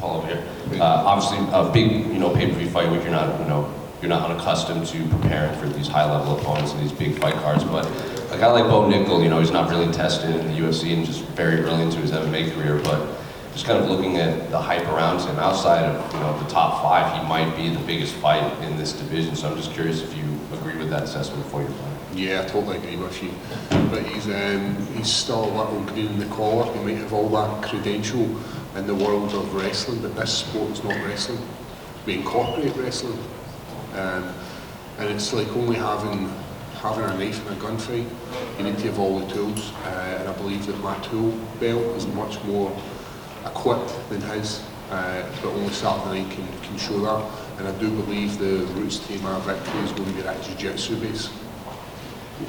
Paul over here. Obviously, a big, pay-per-view fight week. You're not unaccustomed to preparing for these high-level opponents and these big fight cards. But a guy like Bo Nickal, he's not really tested in the UFC and just very early into his MMA career. But just kind of looking at the hype around him, outside of the top 5, he might be the biggest fight in this division. So I'm just curious if you agree with that assessment before your fight. Yeah, I totally agree with you. But he's still a little green in the collar. He might have all that credential in the world of wrestling, but this sport is not wrestling. We incorporate wrestling, and it's like only having a knife and a gunfight. You need to have all the tools, and I believe that my tool belt is much more equipped than his, but only Saturday night can show that. And I do believe the roots to my victory is going to be that jiu-jitsu base.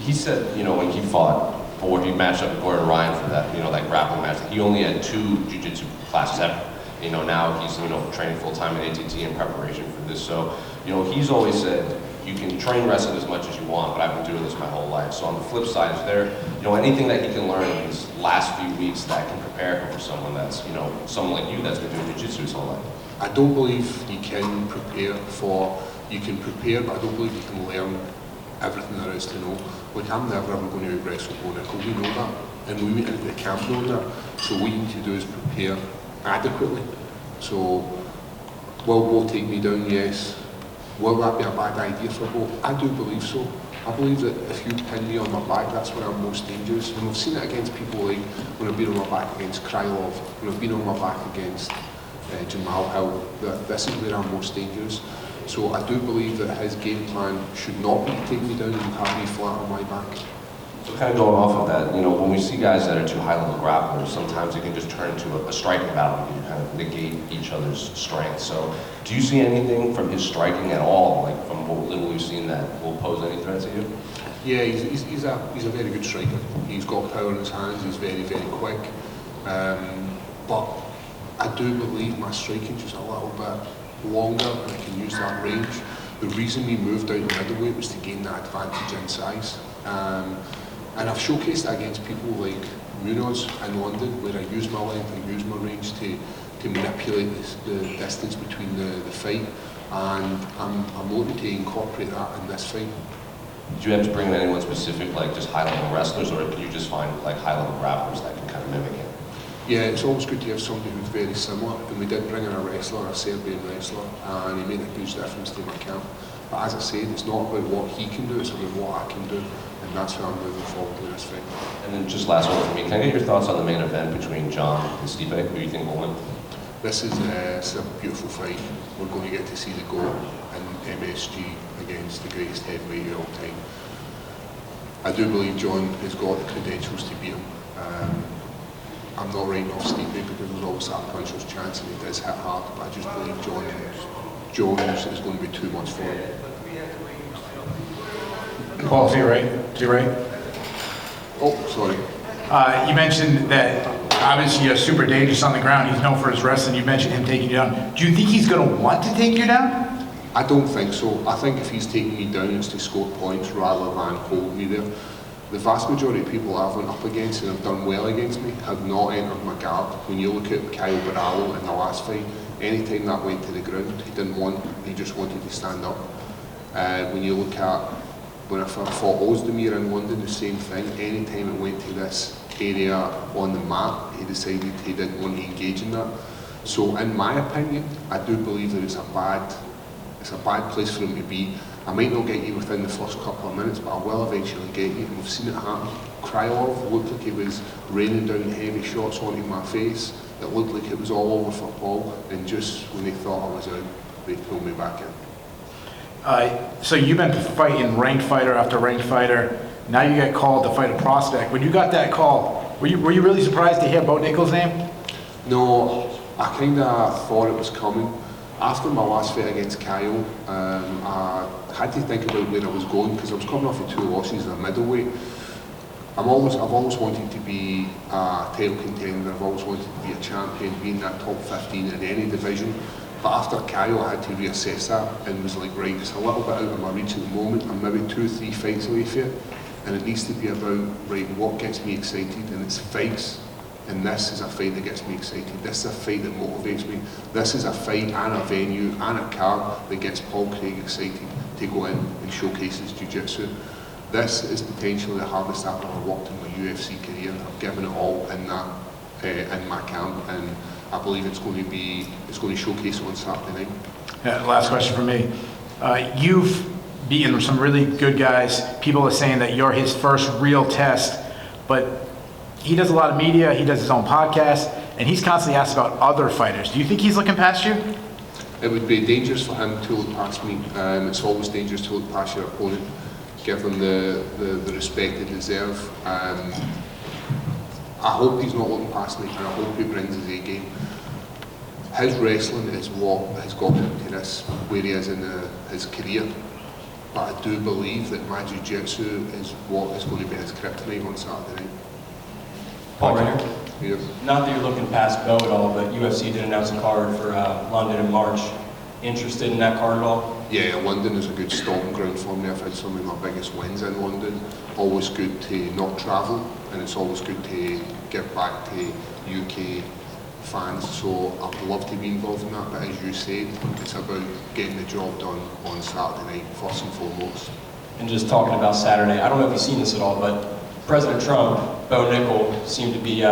He said, when he fought, or he matched up with Gordon Ryan for that, that grappling match, he only had 2 jiu-jitsu classes ever. Now he's, training full-time in ATT in preparation for this. So, he's always said, you can train wrestling as much as you want, but I've been doing this my whole life. So on the flip side, is there, anything that he can learn in these last few weeks that can prepare him for someone that's, someone like you that's been doing jiu-jitsu his whole life? I don't believe you can prepare, but I don't believe you can learn everything there is to know. Like, I'm never ever going to out-wrestle Bo Nickal, we know that, and we went into the camp knowing that. So what you need to do is prepare adequately. So, will Bo take me down? Yes. Will that be a bad idea for Bo? I do believe so. I believe that if you pin me on my back, that's when I'm most dangerous. And we've seen it against people like when I've been on my back against Krylov, when I've been on my back against Jamal Hill, that this is where I'm most dangerous. So I do believe that his game plan should not be to take me down and have me flat on my back. So kind of going off of that, when we see guys that are too high-level grapplers, sometimes it can just turn into a striking battle. You kind of negate each other's strength. So do you see anything from his striking at all, like from what little we've seen, that will pose any threat to you? Yeah, he's a very good striker. He's got power in his hands. He's very, very quick. But I do believe my striking just a little bit longer, and I can use that range. The reason we moved out to middleweight was to gain that advantage in size. And I've showcased that against people like Munoz in London, where I use my length and use my range to manipulate the distance between the fight. And I'm looking to incorporate that in this fight. Did you have to bring in anyone specific, like just high-level wrestlers, or can you just find like high-level grapplers that can kind of mimic it? Yeah, it's always good to have somebody who's very similar, and we did bring in a wrestler, a Serbian wrestler, and he made a huge difference to my camp. But as I said, it's not about what he can do, it's about what I can do, and that's where I'm moving forward in this fight. And then just last one for me, can I get your thoughts on the main event between John and Stipe? Who do you think will win? This is a beautiful fight. We're going to get to see the GOAT in MSG against the greatest heavyweight of all time. I do believe John has got the credentials to beat him. I'm not writing off Stipe because there's always that puncher's chance and he does hit hard, but I just believe Jones is going to be too much for him. Paul, is he right? Is he right? Oh, sorry. You mentioned that obviously you're super dangerous on the ground. He's known for his wrestling. You mentioned him taking you down. Do you think he's going to want to take you down? I don't think so. I think if he's taking me down, it's to score points rather than hold me there. The vast majority of people I've went up against and have done well against me have not entered my guard. When you look at Kyle Barallo in the last fight, anytime that went to the ground, he just wanted to stand up. When you look at when I fought Ozdemir in London, the same thing. Anytime it went to this area on the map, he decided he didn't want to engage in that. So in my opinion, I do believe that it's a bad place for him to be. I might not get you within the first couple of minutes, but I will eventually get you. And we've seen it happen. Krylov looked like he was raining down heavy shots onto my face. It looked like it was all over for Paul, and just when they thought I was out, they pulled me back in. So you've been fighting ranked fighter after ranked fighter. Now you get called to fight a prospect. When you got that call, were you really surprised to hear Bo Nickal's name? No, I kind of thought it was coming. After my last fight against Kyle, I had to think about where I was going because I was coming off of 2 losses in a middleweight. I've always wanted to be a title contender. I've always wanted to be a champion, be in that top 15 in any division. But after Kyle, I had to reassess that and was like, right, it's a little bit out of my reach at the moment. I'm maybe 2-3 fights away from it, and it needs to be about, right, what gets me excited, and it's fights And this is a fight that gets me excited. This is a fight that motivates me. This is a fight and a venue and a card that gets Paul Craig excited to go in and showcase his jiu-jitsu. This is potentially the hardest I've ever worked in my UFC career. I've given it all in that in my camp, and I believe it's going to showcase on Saturday night. Yeah, last question for me. You've beaten some really good guys. People are saying that you're his first real test, but he does a lot of media, he does his own podcast, and he's constantly asked about other fighters. Do you think he's looking past you? It would be dangerous for him to look past me. It's always dangerous to look past your opponent. Give them the respect they deserve. I hope he's not looking past me, and I hope he brings his A game. His wrestling is what has got him to this, where he is in his career. But I do believe that my jiu-jitsu is what is going to be his kryptonite on Saturday night. Paul Craig. Yeah. Not that you're looking past Bo at all, but UFC did announce a card for London in March. Interested in that card at all? Yeah, London is a good stomping ground for me. I've had some of my biggest wins in London. Always good to not travel, and it's always good to give back to UK fans. So I'd love to be involved in that, but as you said, it's about getting the job done on Saturday night, first and foremost. And just talking about Saturday, I don't know if you've seen this at all, but President Trump, Bo Nickal, seem to be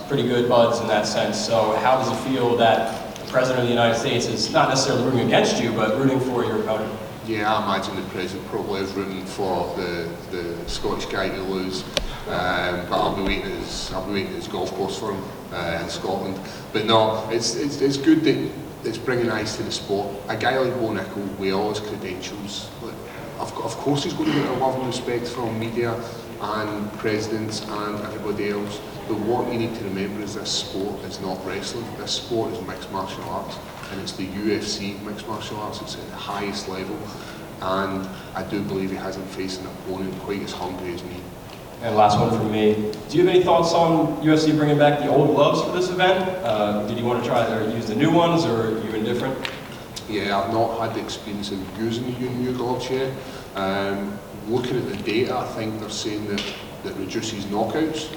pretty good buds in that sense. So how does it feel that the President of the United States is not necessarily rooting against you, but rooting for your opponent? Yeah, I imagine the President probably is rooting for the Scottish guy to lose. But I'll be waiting at his golf course for him in Scotland. But no, it's good that it's bringing eyes to the sport. A guy like Bo Nickal, with all his credentials, of course he's going to get a love and respect from media and presidents and everybody else. But what you need to remember is this sport is not wrestling. This sport is mixed martial arts, and it's the UFC mixed martial arts. It's at the highest level, and I do believe he hasn't faced an opponent quite as hungry as me. And last one from me. Do you have any thoughts on UFC bringing back the old gloves for this event? Did you want to try to use the new ones, or are you indifferent? Yeah, I've not had the experience of using the new gloves yet. Looking at the data, I think they're saying that reduces knockouts,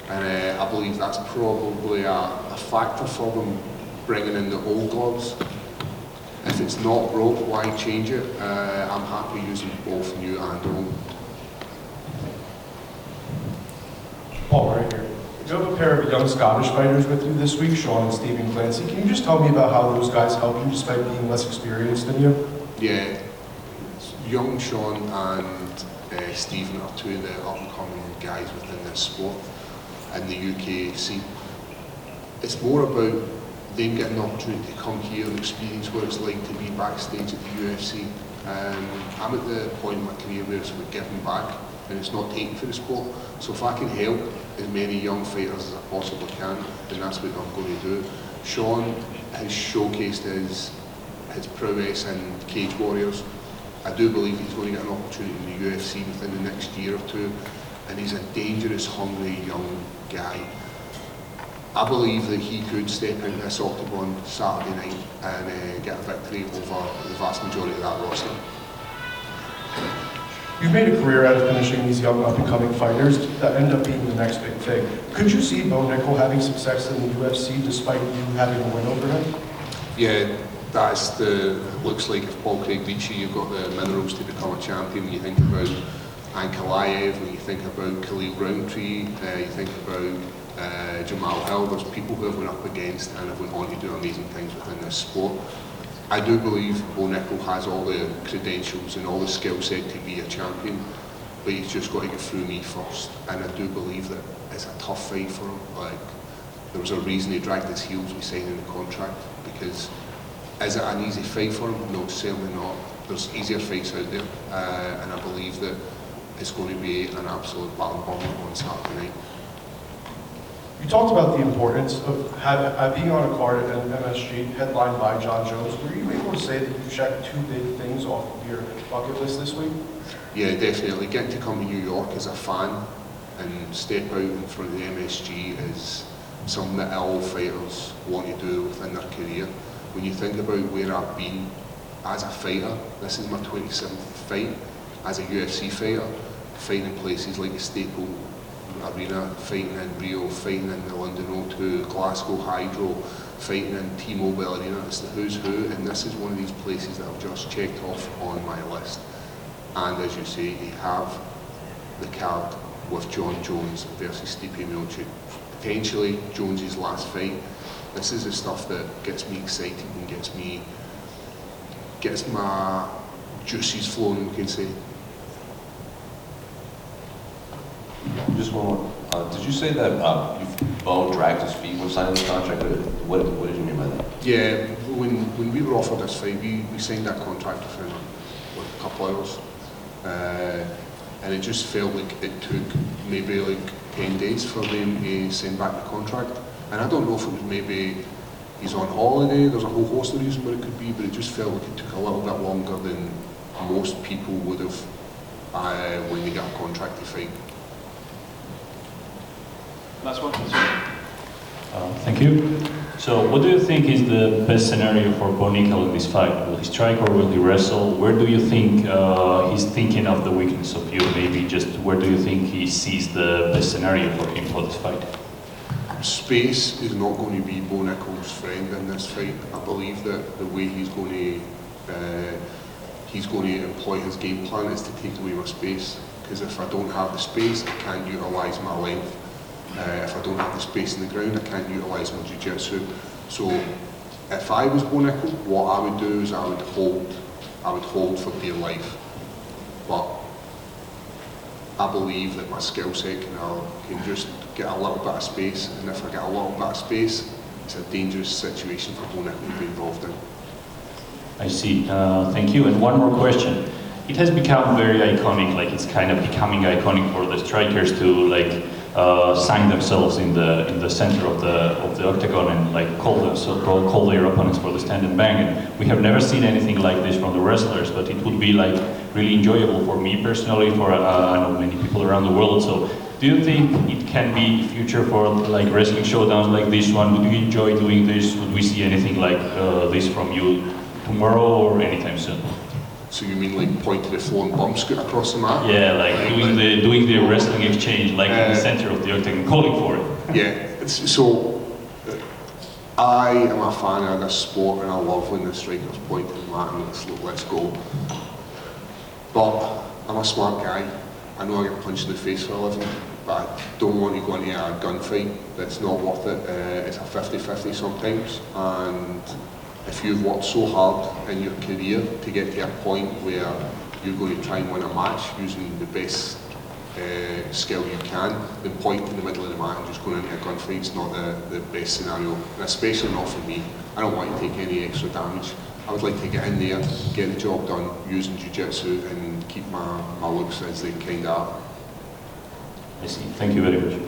and I believe that's probably a factor for them bringing in the old gloves. If it's not broke, why change it? I'm happy using both new and old. Paul, right here. You have a pair of young Scottish fighters with you this week, Sean and Stephen Clancy. Can you just tell me about how those guys help you despite being less experienced than you? Yeah, young Sean and Stephen are two of the up-and-coming guys within this sport in the UK scene. It's more about them getting an opportunity to come here and experience what it's like to be backstage at the UFC. I'm at the point in my career where it's about giving back, and it's not taking for the sport. So if I can help as many young fighters as I possibly can, then that's what I'm going to do. Sean has showcased his prowess in Cage Warriors. I do believe he's going to get an opportunity in the UFC within the next year or two, and he's a dangerous, hungry young guy. I believe that he could step into this octagon Saturday night and get a victory over the vast majority of that roster. You've made a career out of finishing these young up-and-coming fighters that end up being the next big thing. Could you see Bo Nickal having success in the UFC despite you having a win over him? Yeah, looks like if Paul Craig beats you, you've got the minerals to become a champion. When you think about Ankalaev, when you think about Khalil Roundtree, you think about Jamal Hill, there's people who have went up against and have went on to do amazing things within this sport. I do believe Bo Nickal has all the credentials and all the skill set to be a champion, but he's just got to get through me first. And I do believe that it's a tough fight for him. Like, there was a reason he dragged his heels with signing the contract, because is it an easy fight for him? No, certainly not. There's easier fights out there, and I believe that it's going to be an absolute battle bomb on Saturday night. You talked about the importance of being on a card at MSG headlined by John Jones. Were you able to say that you checked two big things off of your bucket list this week? Yeah, definitely. Getting to come to New York as a fan and step out in front of the MSG is something that all fighters want to do within their career. When you think about where I've been as a fighter, this is my 27th fight as a UFC fighter, fighting in places like the Staple Arena, fighting in Rio, fighting in the London O2, Glasgow Hydro, fighting in T-Mobile Arena. It's the who's who, and this is one of these places that I've just checked off on my list. And as you say, you have the card with John Jones versus Stipe Miocic. Potentially Jones's last fight. This is the stuff that gets me excited and gets my juices flowing, we can say. Just one more. Did you say that Bo dragged his feet when signing the contract? What did you mean by that? Yeah, when we were offered this fight, we signed that contract within a couple hours. And it just felt like it took maybe like 10 days for them to send back the contract. And I don't know if it was maybe he's on holiday, there's a whole host of reasons what it could be, but it just felt like it took a little bit longer than most people would have when they got a contract to fight. Last one. Thank you. So what do you think is the best scenario for Bo Nickal in this fight? Will he strike or will he wrestle? Where do you think he's thinking of the weakness of you? Maybe just where do you think he sees the best scenario for him for this fight? Space is not going to be Bo Nickal's friend in this fight. I believe that the way he's going to employ his game plan is to take away my space. Because if I don't have the space, I can't utilise my length. If I don't have the space in the ground, I can't utilise my jiu-jitsu. So if I was Bo Nickal, what I would do is I would hold for dear life. But I believe that my skill set can just get a little bit of space, and if I get a little bit of space, it's a dangerous situation for Bo Nickal to be involved in. I see. Thank you. And one more question. It has become very iconic, like it's kind of becoming iconic for the strikers to sign themselves in the center of the octagon and like call their opponents for the stand and bang. And we have never seen anything like this from the wrestlers, but it would be like really enjoyable for me personally, for I know many people around the world. So do you think it can be future for like wrestling showdowns like this one? Would you enjoy doing this? Would we see anything like this from you tomorrow or anytime soon? So you mean like point to the floor and bump scoot across the mat? Yeah, like doing the wrestling exchange, like in the center of the octagon, calling for it. Yeah, so I am a fan of this sport and I love when the strikers point to the mat and let's go. But I'm a smart guy. I know I get punched in the face for a living, but I don't want to go into a gunfight. That's not worth it. It's a 50-50 sometimes. And if you've worked so hard in your career to get to a point where you're going to try and win a match using the best skill you can, then point in the middle of the mat and just going into a gunfight is not the best scenario, and especially not for me. I don't want to take any extra damage. I would like to get in there, get the job done using jiu-jitsu and keep my looks as they kind of are. I see. Thank you very much.